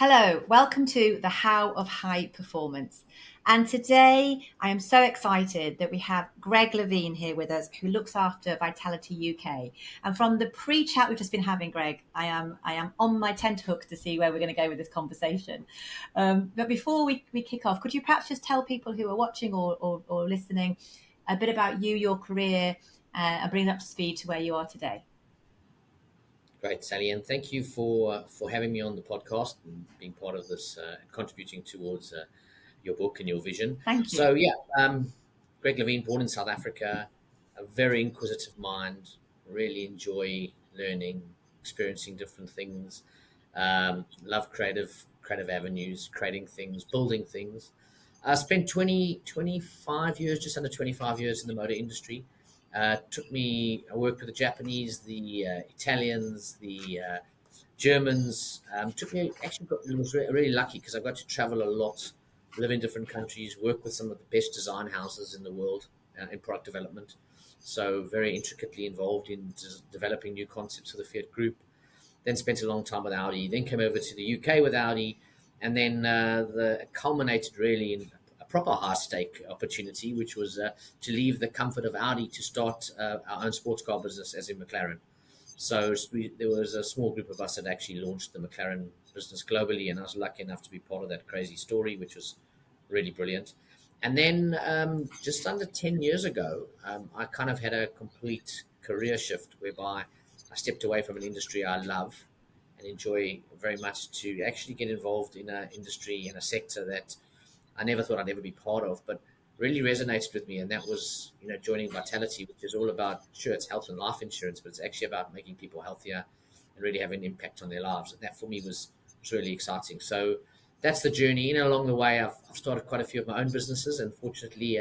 Hello, welcome to the How of High Performance. And today I am so excited that we have Greg Levine here with us, who looks after Vitality UK. And from the pre-chat we've just been having, Greg, I am on my tenterhooks to see where we're going to go with this conversation. But before we kick off, could you perhaps just tell people who are watching or listening a bit about you, your career, and bring them up to speed to where you are today? Great, Sally, and thank you for having me on the podcast and being part of this, contributing towards your book and your vision. Thank you. So, yeah, Greg Levine, born in South Africa, a very inquisitive mind, really enjoy learning, experiencing different things, love creative avenues, creating things, building things. I spent 25 years, just under 25 years in the motor industry. I worked with the Japanese, the Italians, the Germans. I was really lucky because I got to travel a lot, live in different countries, work with some of the best design houses in the world in product development. So very intricately involved in developing new concepts for the Fiat Group. Then spent a long time with Audi. Then came over to the UK with Audi, and then the culminated really in a proper high stake opportunity, which was to leave the comfort of Audi to start our own sports car business, as in McLaren. So there was a small group of us that actually launched the McLaren business globally, and I was lucky enough to be part of that crazy story, which was really brilliant. And then just under 10 years ago, I kind of had a complete career shift whereby I stepped away from an industry I love and enjoy very much to actually get involved in an industry in a sector that I never thought I'd ever be part of, but really resonated with me. And that was, joining Vitality, which is all about, sure, it's health and life insurance, but it's actually about making people healthier and really having an impact on their lives. And that for me was really exciting. So that's the journey. Along the way, I've started quite a few of my own businesses, and fortunately,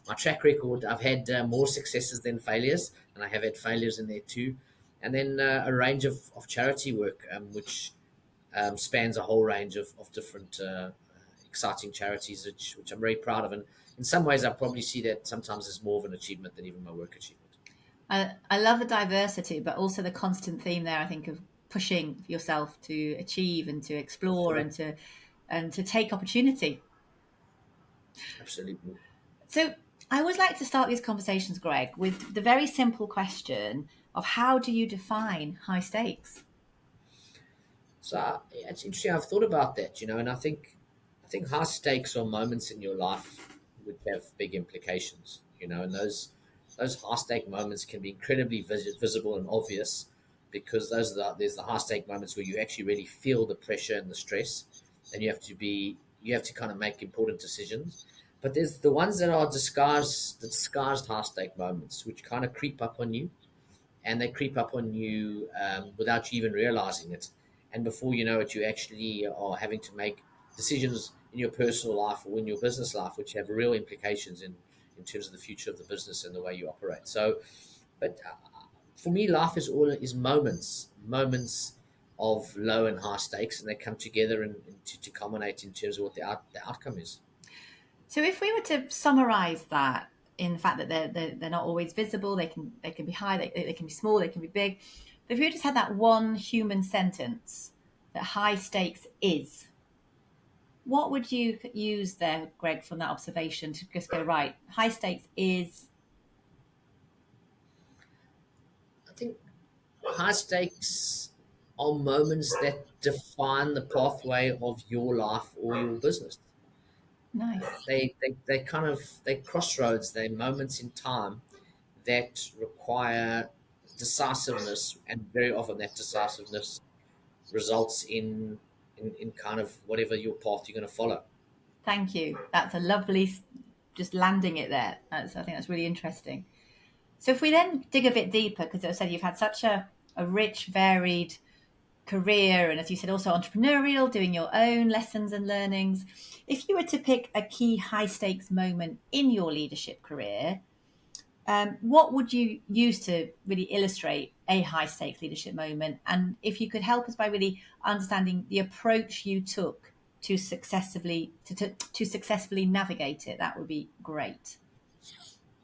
my track record, I've had more successes than failures, and I have had failures in there too. And then a range of charity work, which spans a whole range of different exciting charities, which I'm very proud of. And in some ways, I probably see that sometimes as more of an achievement than even my work achievement. I love the diversity, but also the constant theme there, I think, of pushing yourself to achieve and to explore Sure. and to take opportunity. Absolutely. So I always like to start these conversations, Greg, with the very simple question of how do you define high stakes? So yeah, it's interesting. I've thought about that, and I think high stakes are moments in your life which have big implications, and those high stake moments can be incredibly visible and obvious because there's the high stake moments where you actually really feel the pressure and the stress, and you have to kind of make important decisions. But there's the ones that are disguised high stake moments, which kind of creep up on you, and they creep up on you without you even realizing it. And before you know it, you actually are having to make decisions in your personal life or in your business life, which have real implications in terms of the future of the business and the way you operate. So, but for me, life is moments of low and high stakes, and they come together and to culminate in terms of what the outcome is. So if we were to summarize that in the fact that they're not always visible, they can be high, they can be small, they can be big. But if you just had that one human sentence that high stakes is, what would you use there, Greg, from that observation to just go, right, high stakes is? I think high stakes are moments that define the pathway of your life or your business. Nice. They kind of they crossroads. They're moments in time that require decisiveness, and very often that decisiveness results in kind of whatever your path you're going to follow. Thank you. That's a lovely, just landing it there. I think that's really interesting. So if we then dig a bit deeper, because as I said, you've had such a rich, varied career, and as you said, also entrepreneurial, doing your own lessons and learnings. If you were to pick a key high stakes moment in your leadership career, what would you use to really illustrate a high stakes leadership moment? And if you could help us by really understanding the approach you took to successfully navigate it, that would be great.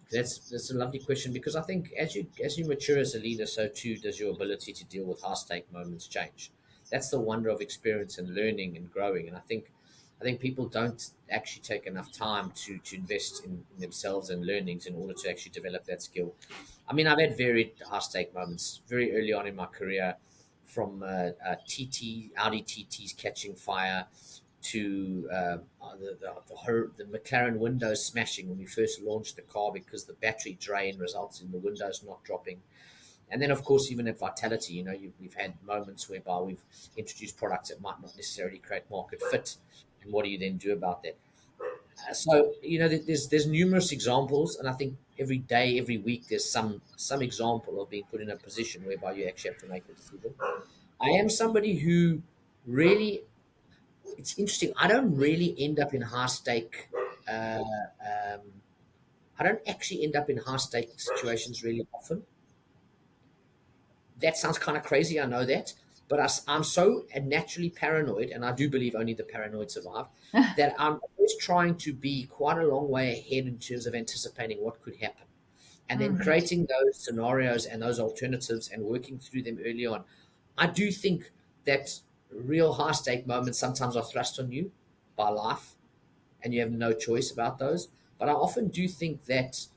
That's a lovely question because I think as you mature as a leader, so too does your ability to deal with high stake moments change. That's the wonder of experience and learning and growing. And I think people don't actually take enough time to invest in themselves and learnings in order to actually develop that skill. I mean, I've had very high stake moments very early on in my career, from Audi TTs catching fire to the McLaren windows smashing when we first launched the car because the battery drain results in the windows not dropping. And then, of course, even at Vitality, we've had moments whereby we've introduced products that might not necessarily create market fit. And what do you then do about that? So, there's numerous examples, and I think every day, every week, there's some example of being put in a position whereby you actually have to make a decision. I am somebody who really, it's interesting. I don't really end up in high stake. Uh, um, I don't actually end up in high stake situations really often. That sounds kind of crazy. I know that, but I'm so naturally paranoid, and I do believe only the paranoid survive. That I'm always trying to be quite a long way ahead in terms of anticipating what could happen, and then Mm. creating those scenarios and those alternatives and working through them early on. I do think that real high stake moments sometimes are thrust on you by life, and you have no choice about those. But I often do think that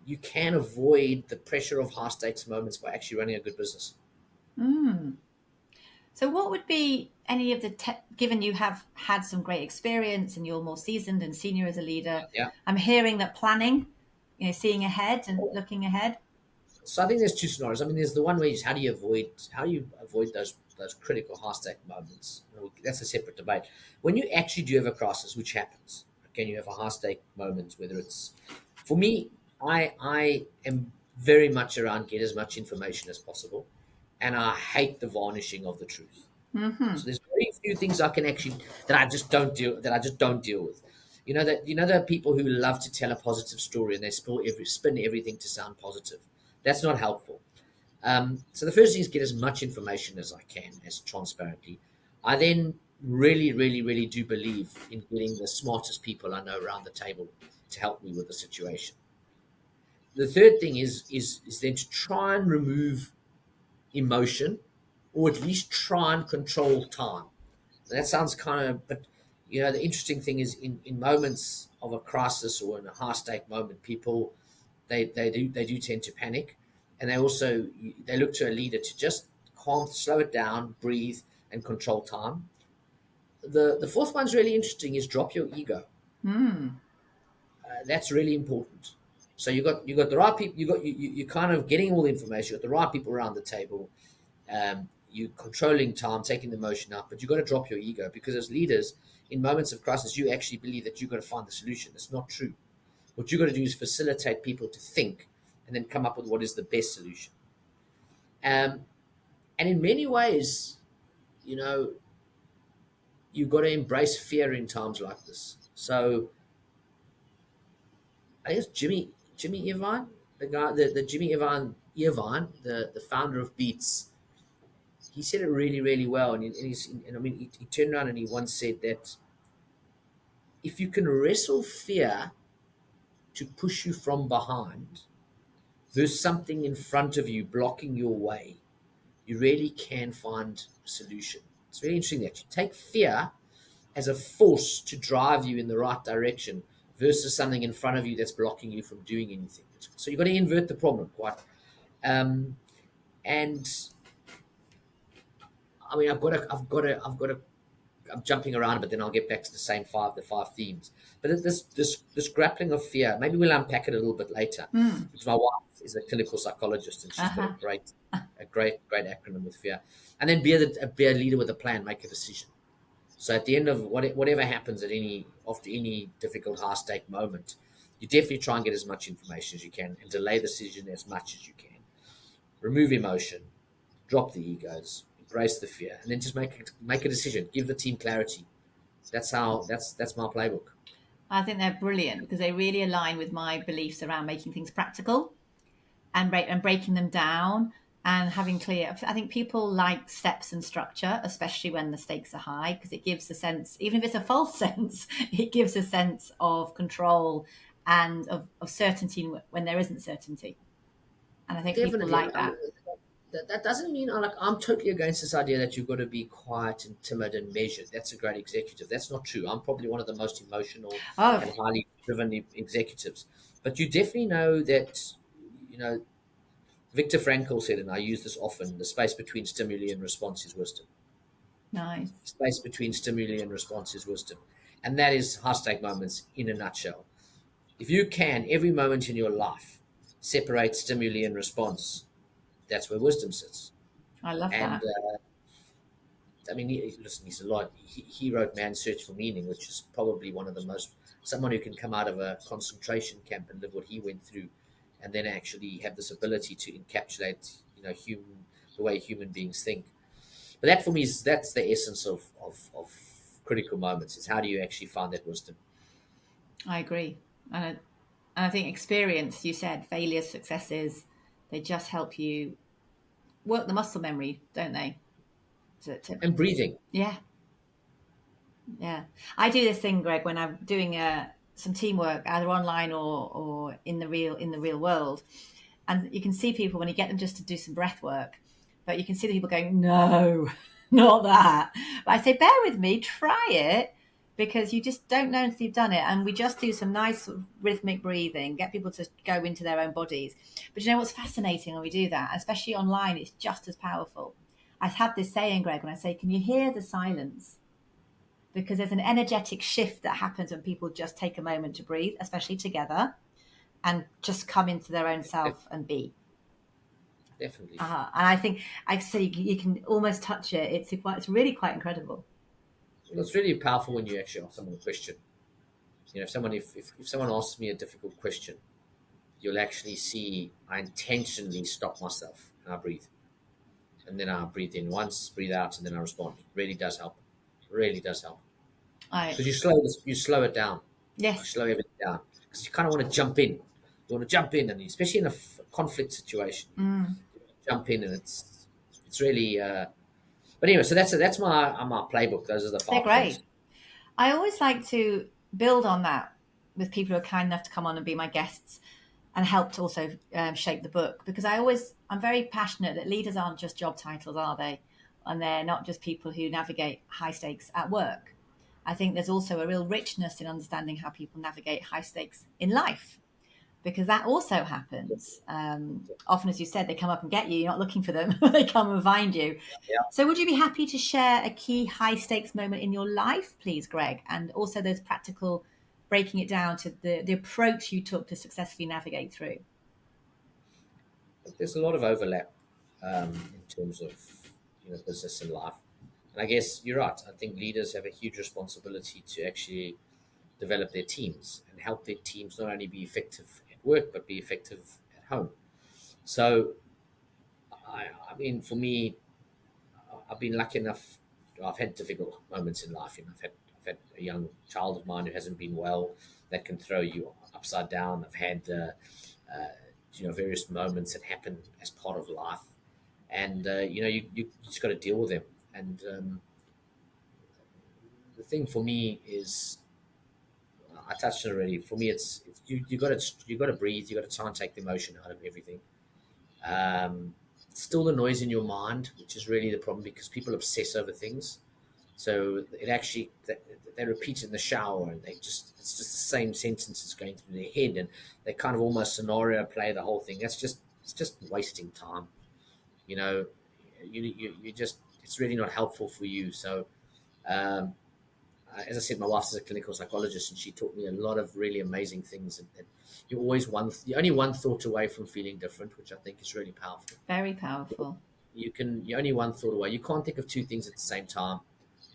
you can avoid the pressure of high stakes moments by actually running a good business. Mm. So, what would be any of the given you have had some great experience and you're more seasoned and senior as a leader? Yeah. I'm hearing that planning, seeing ahead and looking ahead. So I think there's two scenarios. I mean, there's the one where is how do you avoid those critical high stake moments. That's a separate debate. When you actually do have a crisis, which happens, can you have a high stake moment? Whether it's for me, I am very much around get as much information as possible, and I hate the varnishing of the truth. Hmm. So there's very few things I can actually that I just don't deal with. There are people who love to tell a positive story and they spin everything to sound positive. That's not helpful. So the first thing is get as much information as I can, as transparently. I then really, really, really do believe in getting the smartest people I know around the table to help me with the situation. The third thing is then to try and remove emotion, or at least try and control time. That sounds kind of, but the interesting thing is in moments of a crisis or in a high stake moment, people they do tend to panic, and they look to a leader to just calm, slow it down, breathe, and control time. The fourth one's really interesting is drop your ego. Mm. That's really important. So you got the right people. You're kind of getting all the information. You got the right people around the table. You controlling time, taking the emotion out, but you've got to drop your ego, because as leaders, in moments of crisis, you actually believe that you've got to find the solution. It's not true. What you've got to do is facilitate people to think and then come up with what is the best solution. Um, and in many ways, you know, you've got to embrace fear in times like this. So I guess Jimmy Irvine, the guy, the Jimmy Irvine, the founder of Beats, he said it really, really well. And I mean, he turned around and he once said that if you can wrestle fear to push you from behind, there's something in front of you blocking your way. You really can find a solution. It's very interesting that you take fear as a force to drive you in the right direction versus something in front of you that's blocking you from doing anything. So you've got to invert the problem quite. Um, and I mean, I'm jumping around, but then I'll get back to the five themes. But this grappling of fear, maybe we'll unpack it a little bit later. Mm. Because my wife is a clinical psychologist, and she's got Uh-huh. a great acronym with fear. And then be a leader with a plan, make a decision. So at the end of whatever happens after any difficult high stake moment, you definitely try and get as much information as you can and delay the decision as much as you can. Remove emotion, drop the egos, embrace the fear, and then just make a decision. Give the team clarity. That's my playbook. I think they're brilliant because they really align with my beliefs around making things practical and breaking them down and having clear. I think people like steps and structure, especially when the stakes are high, because it gives a sense, even if it's a false sense, it gives a sense of control and of certainty when there isn't certainty. And I think people Definitely. like that. that doesn't mean I'm totally against this idea that you've got to be quiet and timid and measured. That's a great executive. That's not true. I'm probably one of the most emotional Oh, and highly driven executives. But you definitely know that, you know, Viktor Frankl said, and I use this often, the space between stimuli and response is wisdom. nice. Space between stimuli and response is wisdom. And that is high stake moments in a nutshell. If you can, every moment in your life, separate stimuli and response, that's where wisdom sits. I love And that. I mean, listen, he's a lot. He wrote Man's Search for Meaning, which is probably one of the most, someone who can come out of a concentration camp and live what he went through, and then actually have this ability to encapsulate, the way human beings think. But that for me that's the essence of critical moments, is how do you actually find that wisdom? I agree. And I think experience, you said, failures, successes, they just help you work the muscle memory, don't they? And breathing. Yeah, yeah. I do this thing, Greg, when I'm doing some teamwork, either online or in the real world, and you can see people when you get them just to do some breath work, but you can see the people going, no, not that. But I say, bear with me, try it, because you just don't know until you've done it. And we just do some nice sort of rhythmic breathing, get people to go into their own bodies. But you know what's fascinating when we do that, especially online, it's just as powerful. I have this saying, Greg, when I say, can you hear the silence? Because there's an energetic shift that happens when people just take a moment to breathe, especially together, and just come into their own self and be. Definitely. And I think, I say, you can almost touch it. It's really quite incredible. Well, it's really powerful when you actually ask someone a question. If someone asks me a difficult question, you'll actually see I intentionally stop myself and I breathe. And then I breathe in once, breathe out, and then I respond. It really does help. Really does help. I Because you slow it down. You Yes, slow everything down. Because you kind of want to jump in. You want to jump in, and especially in a conflict situation, jump in, and it's really. But anyway, so that's my playbook. Those are the they're 5 points. great. I always like to build on that with people who are kind enough to come on and be my guests and help to also shape the book, because I'm very passionate that leaders aren't just job titles, are they? And they're not just people who navigate high stakes at work. I think there's also a real richness in understanding how people navigate high stakes in life, because that also happens. Often, as you said, they come up and get you. You're not looking for them; they come and find you. Yeah. So, would you be happy to share a key high stakes moment in your life, please, Greg, and also those practical, breaking it down to the approach you took to successfully navigate through? There's a lot of overlap in terms of business and life, and I guess you're right. I think leaders have a huge responsibility to actually develop their teams and help their teams not only be effective at work but be effective at home. So, I mean, for me, I've been lucky enough. I've had difficult moments in life. I've had a young child of mine who hasn't been well, that can throw you upside down. I've had various moments that happen as part of life, and you just got to deal with them. And the thing for me is, I touched on it already. For me, it's you got to breathe. You got to try and take the emotion out of everything. Um, Still the noise in your mind, which is really the problem, because people obsess over things. So it actually they repeat in the shower, and it's just the same sentences going through their head, and they kind of almost scenario play the whole thing. It's just wasting time. You know, you just, it's really not helpful for you. So um, as I said, my wife's a clinical psychologist, and she taught me a lot of really amazing things. And you're only one thought away from feeling different, which I think is really powerful. Very powerful. You're only one thought away. You can't think of two things at the same time.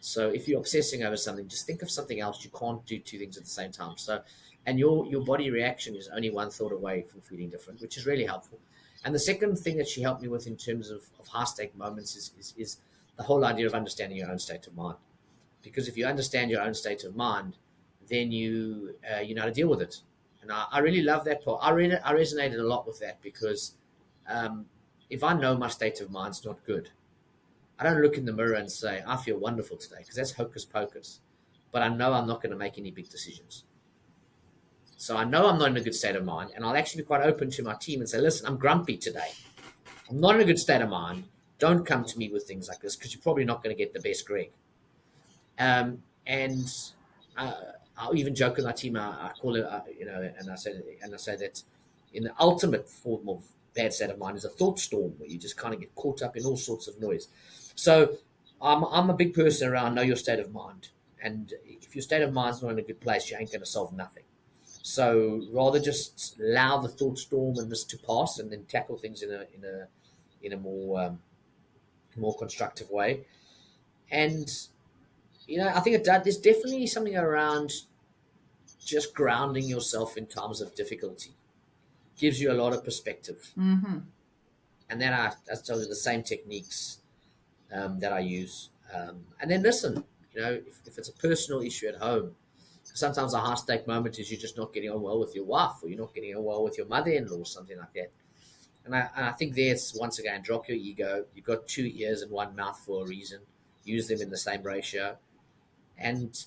So if you're obsessing over something, just think of something else. You can't do two things at the same time. So, and your body reaction is only one thought away from feeling different, which is really helpful. And the second thing that she helped me with in terms of high stake moments is the whole idea of understanding your own state of mind. Because if you understand your own state of mind, then you know how to deal with it. And I really love that part. I resonated a lot with that, because um, if I know my state of mind's not good, I don't look in the mirror and say I feel wonderful today, because that's hocus pocus. But I know I'm not going to make any big decisions. So I know I'm not in a good state of mind, and I'll actually be quite open to my team and say, listen, I'm grumpy today. I'm not in a good state of mind. Don't come to me with things like this because you're probably not going to get the best Greg. And I'll even joke with my team. I call it, and I say that in the ultimate form of bad state of mind is a thought storm where you just kind of get caught up in all sorts of noise. So I'm a big person around know your state of mind, and if your state of mind's not in a good place, you ain't going to solve nothing. So rather just allow the thought storm and this to pass, and then tackle things in a more constructive way. And I think there's definitely something around just grounding yourself in times of difficulty. Gives you a lot of perspective. Mm-hmm. And then I tell you the same techniques that I use. And then listen, if it's a personal issue at home, sometimes a high stake moment is you're just not getting on well with your wife, or you're not getting on well with your mother-in-law, or something like that. And I think there's, once again, drop your ego. You've got 2 ears and 1 mouth for a reason. Use them in the same ratio. And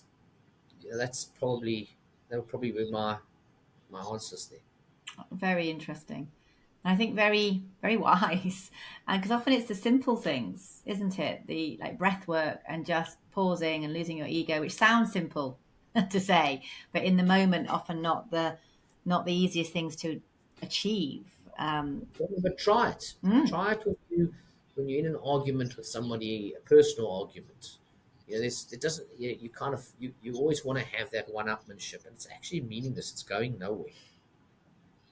that would probably be my answers there. Very interesting. And I think very, very wise. And because often it's the simple things, isn't it? The like breath work and just pausing and losing your ego, which sounds simple to say, but in the moment, often not the easiest things to achieve. But try it. Mm, Try it with you when you're in an argument with somebody, a personal argument. It doesn't. You kind of you always want to have that one-upmanship, and it's actually meaningless. It's going nowhere.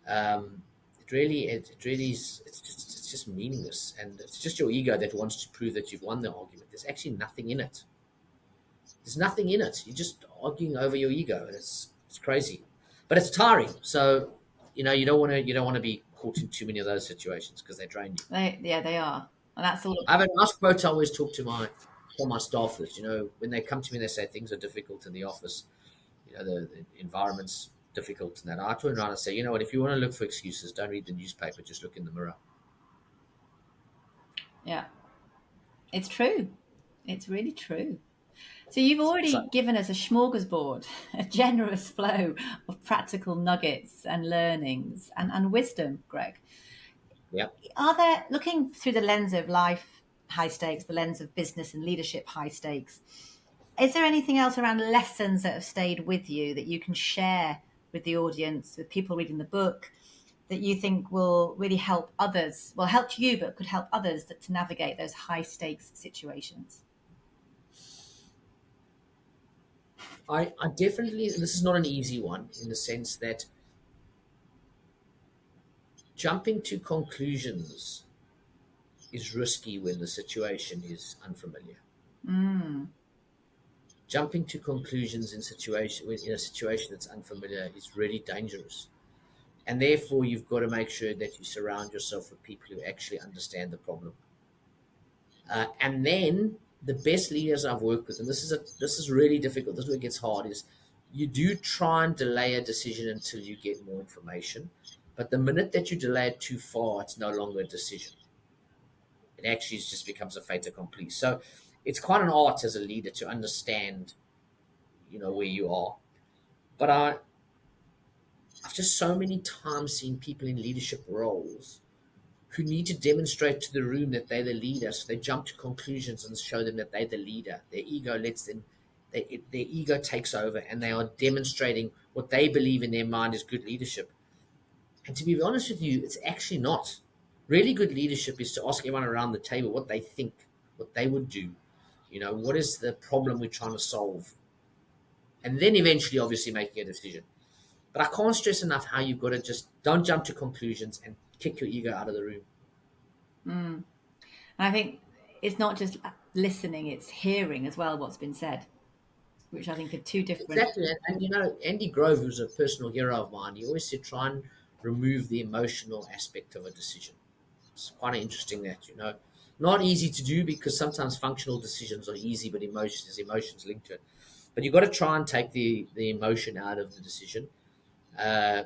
It really is. It's just meaningless, and it's just your ego that wants to prove that you've won the argument. There's actually nothing in it. There's nothing in it. You're just arguing over your ego, and it's crazy, but it's tiring. So you don't want to be caught in too many of those situations because they drain you. they are, and that's all. I have a nice quote I always talk to my staff with. When they come to me, they say things are difficult in the office. The environment's difficult, and that I turn around and say, you know what? If you want to look for excuses, don't read the newspaper. Just look in the mirror. Yeah, it's true. It's really true. So you've already So given us a smorgasbord, a generous flow of practical nuggets and learnings and wisdom, Greg. yeah. Are there, looking through the lens of life high stakes, the lens of business and leadership high stakes, is there anything else around lessons that have stayed with you that you can share with the audience, with people reading the book, that you think will really help others, well, helped you, but could help others to navigate those high stakes situations? I definitely, this is not an easy one in the sense that jumping to conclusions is risky when the situation is unfamiliar. Mm, Jumping to conclusions in a situation that's unfamiliar is really dangerous. And therefore, you've got to make sure that you surround yourself with people who actually understand the problem. And then the best leaders I've worked with, and this is really difficult. This is where it gets hard. Is you do try and delay a decision until you get more information, but the minute that you delay it too far, it's no longer a decision. It actually just becomes a fait accompli. So it's quite an art as a leader to understand, where you are. But I've just so many times seen people in leadership roles who need to demonstrate to the room that they're the leader. So they jump to conclusions and show them that they're the leader. Their ego lets them, their ego takes over, and they are demonstrating what they believe in their mind is good leadership. And to be honest with you, it's actually not. Really good leadership is to ask everyone around the table what they think, what they would do. What is the problem we're trying to solve? And then eventually, obviously, making a decision. But I can't stress enough how you've got to just don't jump to conclusions and kick your ego out of the room. mm. And I think it's not just listening, it's hearing as well what's been said, which I think are two different. Exactly. And Andy Grove, who's a personal hero of mine, he always said try and remove the emotional aspect of a decision. It's quite interesting that. Not easy to do because sometimes functional decisions are easy, but emotions linked to it. But you've got to try and take the emotion out of the decision. So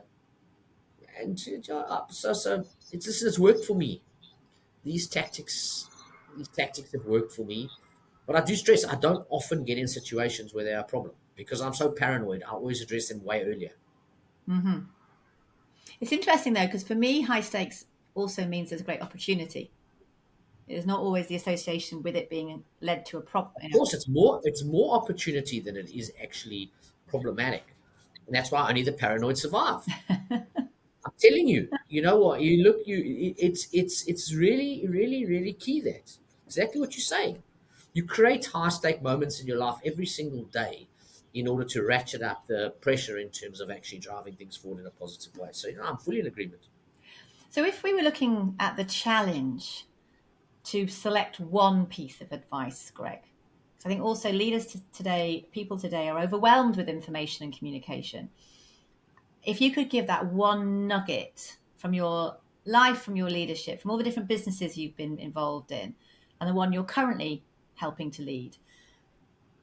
it's worked for me. These tactics have worked for me. But I do stress I don't often get in situations where there are a problem because I'm so paranoid. I always address them way earlier. Mm-hmm. It's interesting though, because for me, high stakes also means there's a great opportunity. There's not always the association with it being led to a problem. Of course, it's more opportunity than it is actually problematic, and that's why only the paranoid survive. I'm telling you, you know what? You look, it's really, really, really key. That exactly what you're saying. You create high stake moments in your life every single day in order to ratchet up the pressure in terms of actually driving things forward in a positive way. So, I'm fully in agreement. So if we were looking at the challenge to select one piece of advice, Greg, because I think also leaders today, people today are overwhelmed with information and communication. If you could give that one nugget from your life, from your leadership, from all the different businesses you've been involved in, and the one you're currently helping to lead,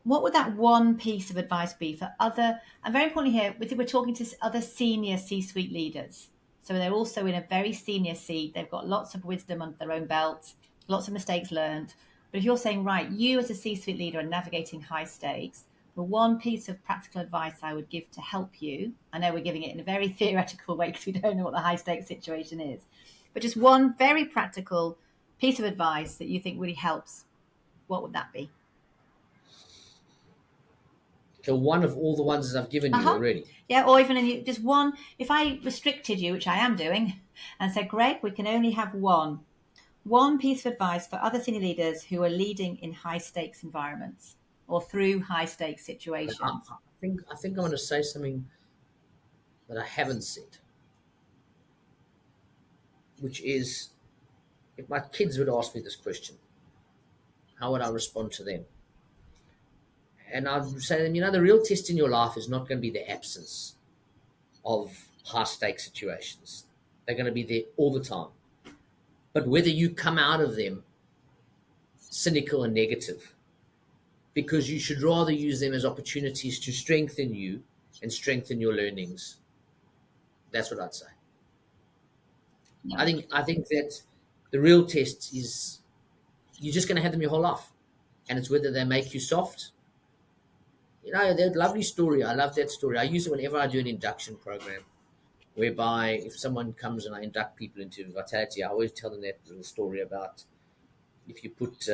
what would that one piece of advice be for other, and very importantly here, we're talking to other senior C-suite leaders. So they're also in a very senior seat. They've got lots of wisdom under their own belts, lots of mistakes learned. But if you're saying, right, you as a C-suite leader are navigating high stakes, the one piece of practical advice I would give to help you, I know we're giving it in a very theoretical way because we don't know what the high stakes situation is, but just one very practical piece of advice that you think really helps, what would that be? So one of all the ones that I've given you already. Yeah, or even just one. If I restricted you, which I am doing, and said, Greg, we can only have one piece of advice for other senior leaders who are leading in high stakes environments or through high stakes situations. I think I'm going to say something that I haven't said, which is, if my kids would ask me this question, how would I respond to them? And I'd say to them, the real test in your life is not going to be the absence of high stakes situations. They're going to be there all the time. But whether you come out of them cynical and negative, because you should rather use them as opportunities to strengthen you and strengthen your learnings. That's what I'd say. No. I think that the real test is you're just going to have them your whole life, and it's whether they make you soft. That lovely story. I love that story. I use it whenever I do an induction program, whereby if someone comes and I induct people into Vitality, I always tell them that little story about if you put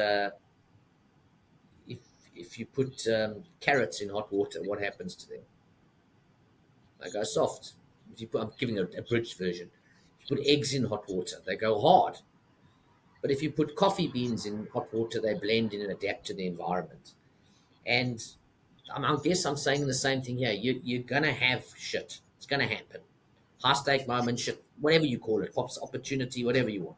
if you put carrots in hot water, what happens to them? They go soft. I'm giving a abridged version. If you put eggs in hot water, they go hard. But if you put coffee beans in hot water, they blend in and adapt to the environment. And I guess I'm saying the same thing here. You're going to have shit. It's going to happen. High stake moment, shit, whatever you call it, pops opportunity, whatever you want.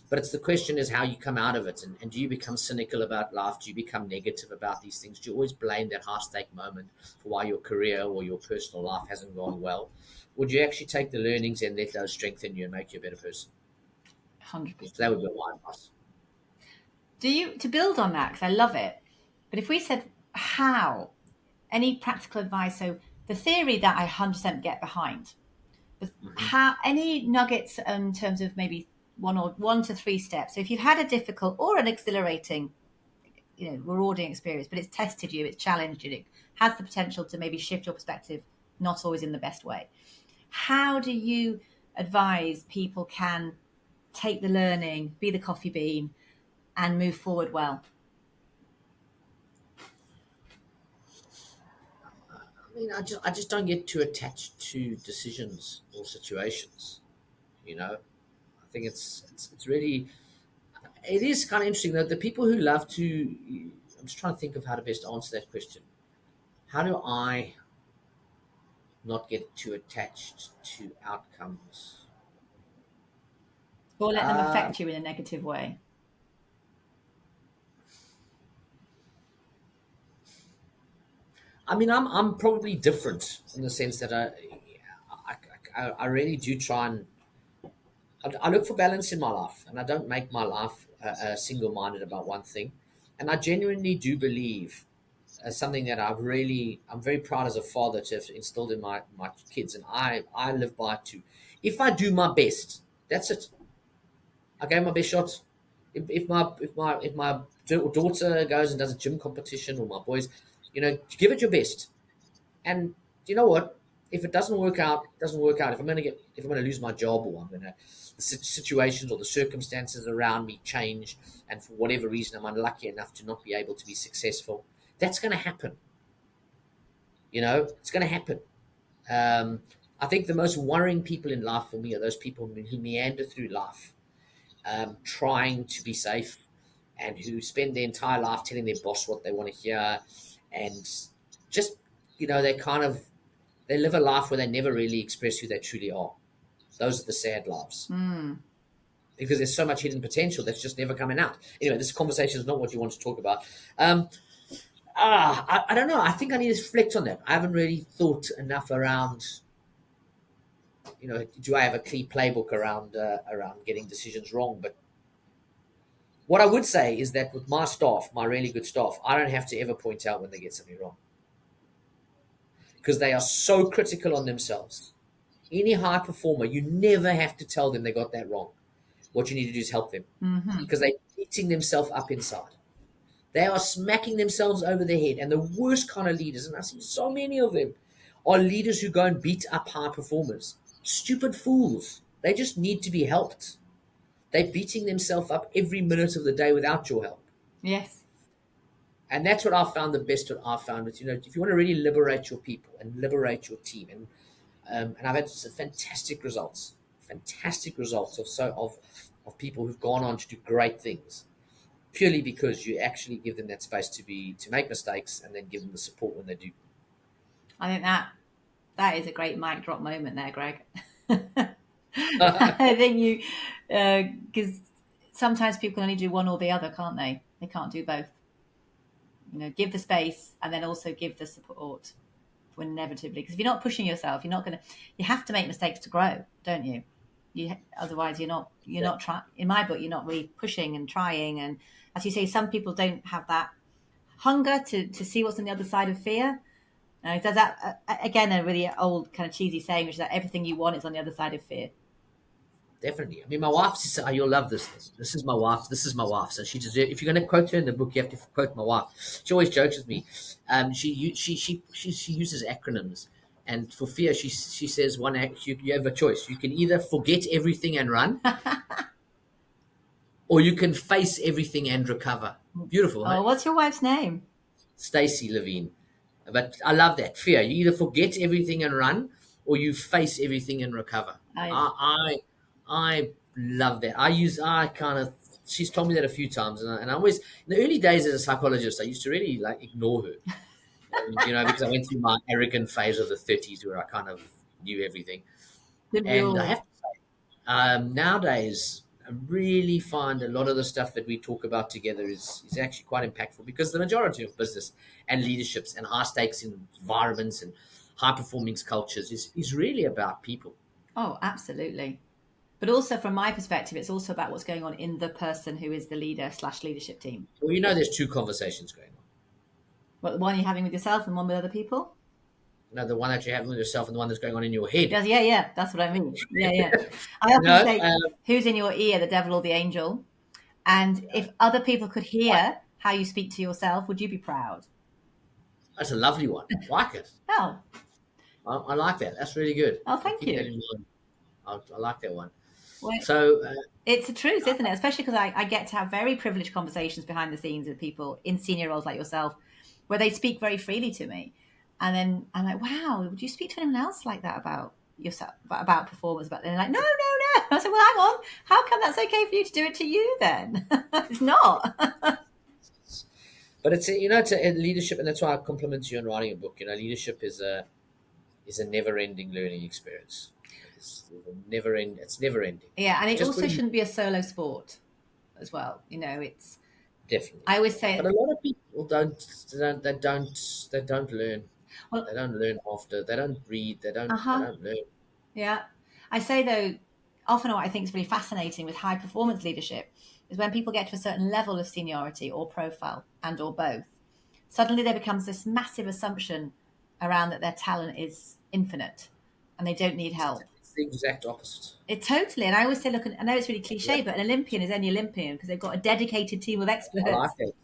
But it's the question is how you come out of it. And do you become cynical about life? Do you become negative about these things? Do you always blame that high stake moment for why your career or your personal life hasn't gone well? Or do you actually take the learnings and let those strengthen you and make you a better person? 100%. So that would be my advice. To build on that, because I love it, but if we said how, any practical advice, so the theory that I 100% get behind, but how, any nuggets in terms of maybe 1 to 3 steps. So if you've had a difficult or an exhilarating, rewarding experience, but it's tested you, it's challenged you, it has the potential to maybe shift your perspective, not always in the best way. How do you advise people can take the learning, be the coffee bean, and move forward well? I just don't get too attached to decisions or situations. I think it's really, it is kind of interesting that the people who love to, I'm just trying to think of how to best answer that question. How do I not get too attached to outcomes? Or let them affect you in a negative way? I'm probably different in the sense that I really do try and I look for balance in my life, and I don't make my life single-minded about one thing. And I genuinely do believe something that I'm very proud as a father to have instilled in my kids, and I live by it too. If I do my best, that's it. I gave my best shot. If my daughter goes and does a gym competition, or my boys, give it your best. And you know what? if it doesn't work out, it doesn't work out. If I'm going to lose my job, or the situations or the circumstances around me change, and for whatever reason I'm unlucky enough to not be able to be successful, that's going to happen. It's going to happen. I think the most worrying people in life for me are those people who meander through life, trying to be safe, and who spend their entire life telling their boss what they want to hear, and just they live a life where they never really express who they truly are. Those are the sad lives, because there's so much hidden potential that's just never coming out. Anyway, this conversation is not what you want to talk about. I don't know. I think I need to reflect on that. I haven't really thought enough around, do I have a clear playbook around getting decisions wrong? But what I would say is that with my staff, my really good staff, I don't have to ever point out when they get something wrong, because they are so critical on themselves. Any high performer, you never have to tell them they got that wrong. What you need to do is help them, because they're beating themselves up inside. They are smacking themselves over the head. And the worst kind of leaders, and I see so many of them, are leaders who go and beat up high performers. Stupid fools. They just need to be helped. They're beating themselves up every minute of the day without your help. Yes. And that's what I found the best. What I found is, if you want to really liberate your people and liberate your team, and I've had some fantastic results of people who've gone on to do great things, purely because you actually give them that space to make mistakes, and then give them the support when they do. I think that is a great mic drop moment there, Greg. I think you, because sometimes people only do one or the other, can't they? They can't do both. Give the space and then also give the support, when inevitably, because if you're not pushing yourself, you have to make mistakes to grow, don't you? Otherwise you're not trying. In my book, you're not really pushing and trying. And as you say, some people don't have that hunger to see what's on the other side of fear. Does that again, a really old kind of cheesy saying, which is that everything you want is on the other side of fear. Definitely. I mean, my wife says, "Oh, you'll love this. This is my wife. This is my wife." So she deserves. If you're going to quote her in the book, you have to quote my wife. She always jokes with me. She uses acronyms, and for fear, she says you have a choice. You can either forget everything and run, or you can face everything and recover. Beautiful. Oh, what's your wife's name? Stacy Levine. But I love that. Fear. You either forget everything and run, or you face everything and recover. I love that. She's told me that a few times, and I always, in the early days as a psychologist, I used to really ignore her, because I went through my arrogant phase of the 30s where I kind of knew everything. And I have to say, nowadays, I really find a lot of the stuff that we talk about together is actually quite impactful, because the majority of business and leaderships and high stakes environments and high performing cultures is really about people. Oh, absolutely. But also, from my perspective, it's also about what's going on in the person who is the leadership team. Well, there's two conversations going on. What, the one you're having with yourself and one with other people? No, the one that you're having with yourself and the one that's going on in your head. Yeah. That's what I mean. Yeah. I often say, who's in your ear, the devil or the angel? And if other people could hear how you speak to yourself, would you be proud? That's a lovely one. I like it. Oh. I like that. That's really good. Oh, thank you. I like that one. Well, so it's the truth, isn't it? Especially because I get to have very privileged conversations behind the scenes with people in senior roles like yourself, where they speak very freely to me. And then I'm like, wow, would you speak to anyone else like that about yourself, about performance? But they're like, no. I said, well, hang on. How come that's okay for you to do it to you then? It's not. But it's a leadership, and that's why I compliment you on writing a book. Leadership is a never-ending learning experience. It's never ending. Yeah, and it also shouldn't be a solo sport as well. It's definitely. I always say, but a lot of people don't learn. Well, they don't learn after. They don't read. They don't learn. Yeah, I say though, often what I think is really fascinating with high performance leadership is when people get to a certain level of seniority or profile and or both, suddenly there becomes this massive assumption around that their talent is infinite and they don't need help. It's the exact opposite. It totally. And I always say, look, I know it's really cliche, but an Olympian is only Olympian because they've got a dedicated team of experts. I like it.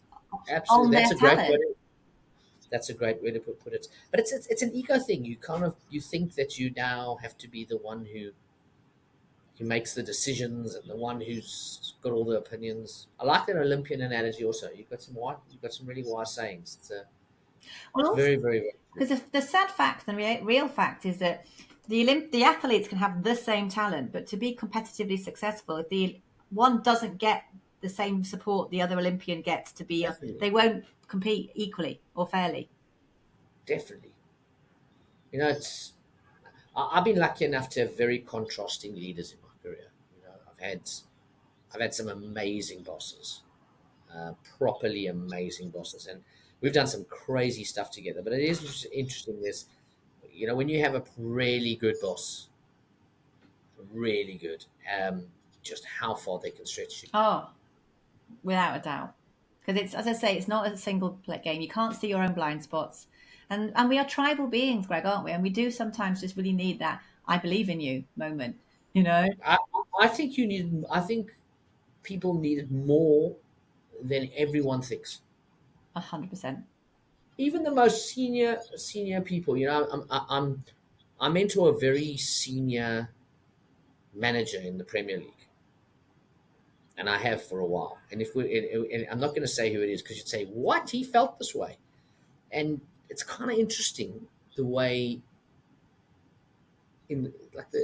Absolutely. That's a great way. That's a great way to put it. But it's an ego thing. You think that you now have to be the one who makes the decisions and the one who's got all the opinions. I like that Olympian analogy also. You've got some really wise sayings. It's Well, very, very, very true. because the sad fact and real fact is that the athletes can have the same talent, but to be competitively successful, if the one doesn't get the same support the other Olympian gets to be, Definitely, they won't compete equally or fairly. definitely. You know, I've been lucky enough to have very contrasting leaders in my career. You know, I've had some amazing bosses, properly amazing bosses, and we've done some crazy stuff together. But it is just interesting. This, you know, when you have a really good boss, really good, just how far they can stretch you. Oh, without a doubt. Because it's, as I say, it's not a single game. You can't see your own blind spots. And we are tribal beings, Greg, aren't we? And we do sometimes just really need that "I believe in you" moment, you know? I, I think you need. I think people need it more than everyone thinks. 100%. Even the most senior people. You know, I mentor a very senior manager in the Premier League, and I have for a while. And if we, and I'm not going to say who it is because you'd say, "What? He felt this way," and it's kind of interesting the way in like the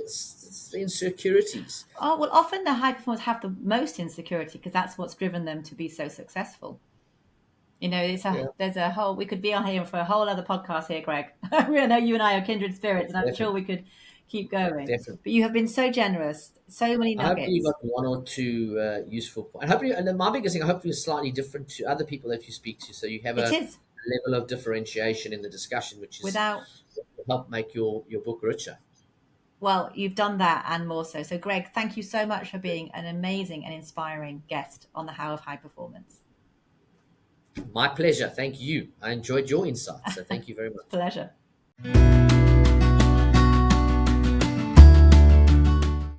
insecurities. Oh, well, often the high performers have the most insecurity because that's what's driven them to be so successful. You know, Yeah, there's a whole, we could be on here for a whole other podcast here, Greg. I know you and I are kindred spirits, and I'm sure definitely, we could keep going. definitely. But you have been so generous, so many I hope you nuggets. got one or two useful. And hopefully, and then my biggest thing, I hope you're slightly different to other people that you speak to, so you have It a is, level of differentiation in the discussion, which is without, help make your book richer. well, you've done that and more so. So, Greg, thank you so much for being an amazing and inspiring guest on the How of High Performance. My pleasure. Thank you. I enjoyed your insights, so thank you very much. Pleasure.